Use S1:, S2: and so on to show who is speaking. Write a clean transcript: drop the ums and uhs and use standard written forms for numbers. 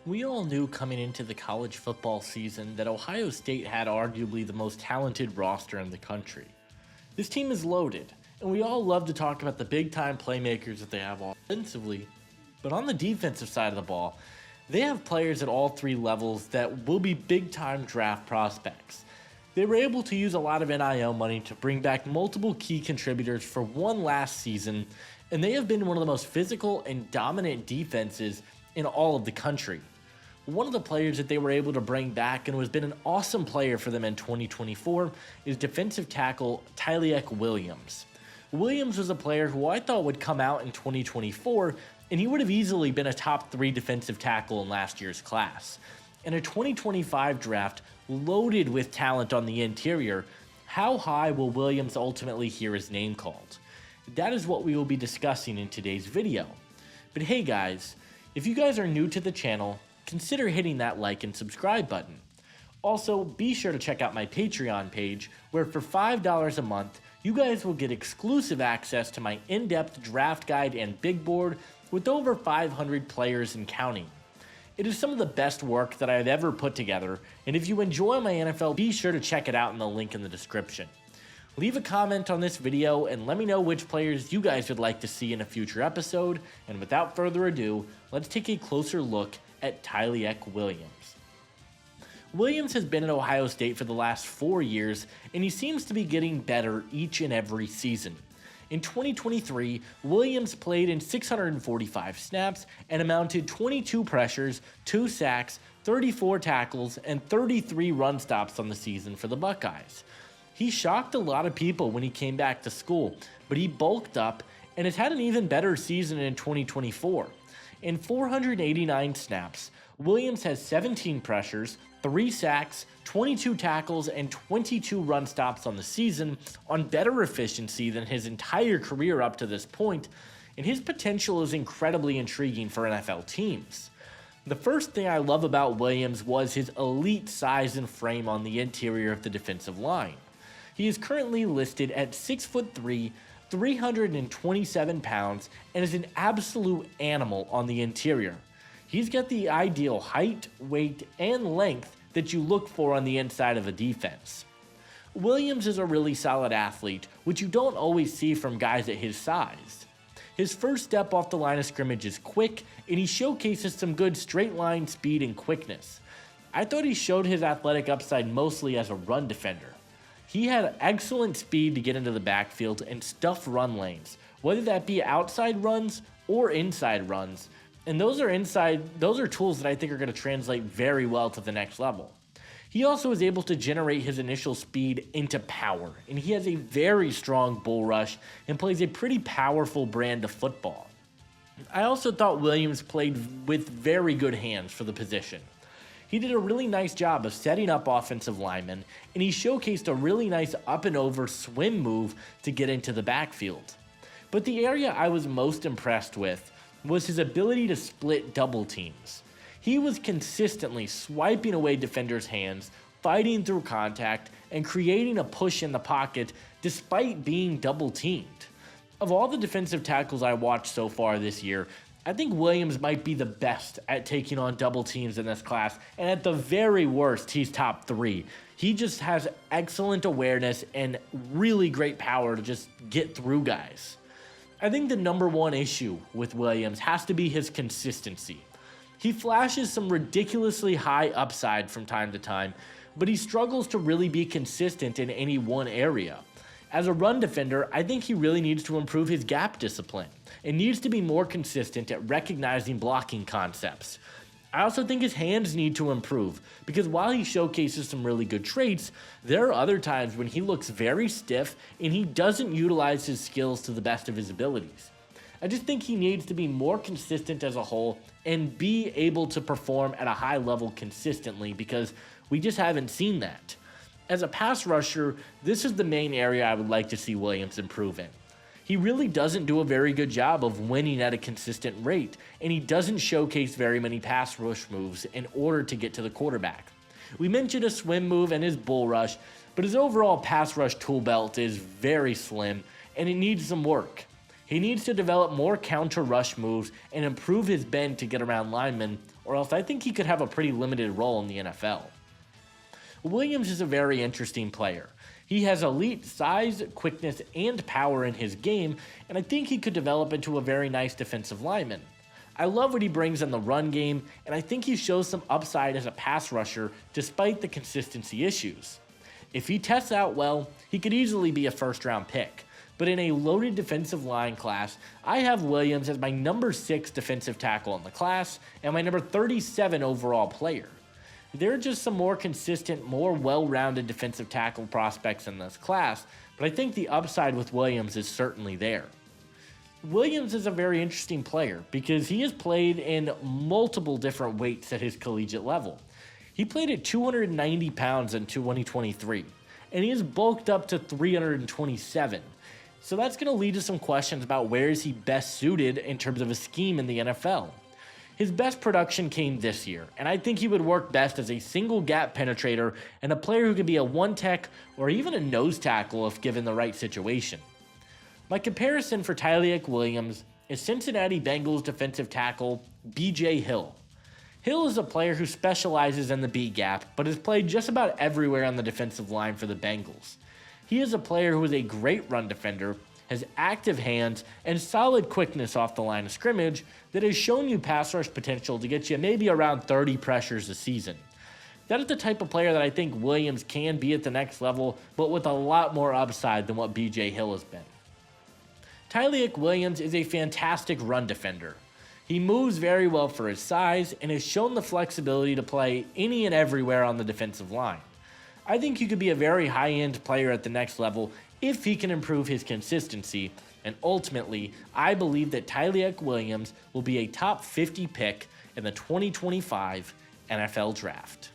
S1: We all knew coming into the college football season that Ohio State had arguably the most talented roster in the country. This team is loaded, and we all love to talk about the big-time playmakers that they have offensively, but on the defensive side of the ball, they have players at all three levels that will be big-time draft prospects. They were able to use a lot of NIL money to bring back multiple key contributors for one last season, and they have been one of the most physical and dominant defenses in all of the country. One of the players that they were able to bring back and has been an awesome player for them in 2024 is defensive tackle Tyleik Williams. Williams was a player who I thought would come out in 2024, and he would have easily been a top 3 defensive tackle in last year's class. In a 2025 draft loaded with talent on the interior, how high will Williams ultimately hear his name called? That is what we will be discussing in today's video. But hey guys, if you guys are new to the channel, consider hitting that like and subscribe button. Also, be sure to check out my Patreon page, where for $5 a month, you guys will get exclusive access to my in-depth draft guide and big board with over 500 players and counting. It is some of the best work that I have ever put together, and if you enjoy my NFL, be sure to check it out in the link in the description. Leave a comment on this video and let me know which players you guys would like to see in a future episode, and without further ado, let's take a closer look at Tyleik Williams. Williams has been at Ohio State for the last 4 years, and he seems to be getting better each and every season. In 2023, Williams played in 645 snaps and amounted 22 pressures, 2 sacks, 34 tackles, and 33 run stops on the season for the Buckeyes. He shocked a lot of people when he came back to school, but he bulked up and has had an even better season in 2024. In 489 snaps, Williams has 17 pressures, 3 sacks, 22 tackles, and 22 run stops on the season, on better efficiency than his entire career up to this point, and his potential is incredibly intriguing for NFL teams. The first thing I love about Williams was his elite size and frame on the interior of the defensive line. He is currently listed at 6'3", 327 pounds, and is an absolute animal on the interior. He's got the ideal height, weight, and length that you look for on the inside of a defense. Williams is a really solid athlete, which you don't always see from guys at his size. His first step off the line of scrimmage is quick, and he showcases some good straight line speed and quickness. I thought he showed his athletic upside mostly as a run defender. He had excellent speed to get into the backfield and stuff run lanes, whether that be outside runs or inside runs, and those are tools that I think are going to translate very well to the next level. He also is able to generate his initial speed into power, and he has a very strong bull rush and plays a pretty powerful brand of football. I also thought Williams played with very good hands for the position. He did a really nice job of setting up offensive linemen, and he showcased a really nice up and over swim move to get into the backfield. But the area I was most impressed with was his ability to split double teams. He was consistently swiping away defenders' hands, fighting through contact, and creating a push in the pocket despite being double teamed. Of all the defensive tackles I watched so far this year, I think Williams might be the best at taking on double teams in this class, and at the very worst, he's top 3. He just has excellent awareness and really great power to just get through guys. I think the number one issue with Williams has to be his consistency. He flashes some ridiculously high upside from time to time, but he struggles to really be consistent in any one area. As a run defender, I think he really needs to improve his gap discipline and needs to be more consistent at recognizing blocking concepts. I also think his hands need to improve, because while he showcases some really good traits, there are other times when he looks very stiff and he doesn't utilize his skills to the best of his abilities. I just think he needs to be more consistent as a whole and be able to perform at a high level consistently, because we just haven't seen that. As a pass rusher, this is the main area I would like to see Williams improve in. He really doesn't do a very good job of winning at a consistent rate, and he doesn't showcase very many pass rush moves in order to get to the quarterback. We mentioned a swim move and his bull rush, but his overall pass rush tool belt is very slim, and it needs some work. He needs to develop more counter rush moves and improve his bend to get around linemen, or else I think he could have a pretty limited role in the NFL. Williams is a very interesting player. He has elite size, quickness, and power in his game, and I think he could develop into a very nice defensive lineman. I love what he brings in the run game, and I think he shows some upside as a pass rusher despite the consistency issues. If he tests out well, he could easily be a first-round pick. But in a loaded defensive line class, I have Williams as my number 6 defensive tackle in the class and my number 37 overall player. There are just some more consistent, more well-rounded defensive tackle prospects in this class, but I think the upside with Williams is certainly there. Williams is a very interesting player because he has played in multiple different weights at his collegiate level. He played at 290 pounds in 2023, and he has bulked up to 327. So that's going to lead to some questions about where is he best suited in terms of a scheme in the NFL. His best production came this year, and I think he would work best as a single gap penetrator and a player who could be a one tech or even a nose tackle if given the right situation. My comparison for Tyleik Williams is Cincinnati Bengals defensive tackle B.J. Hill. Hill is a player who specializes in the B gap, but has played just about everywhere on the defensive line for the Bengals. He is a player who is a great run defender, has active hands, and solid quickness off the line of scrimmage that has shown you pass rush potential to get you maybe around 30 pressures a season. That is the type of player that I think Williams can be at the next level, but with a lot more upside than what B.J. Hill has been. Tyleik Williams is a fantastic run defender. He moves very well for his size and has shown the flexibility to play any and everywhere on the defensive line. I think he could be a very high-end player at the next level if he can improve his consistency, and ultimately, I believe that Tyleik Williams will be a top 50 pick in the 2025 NFL Draft.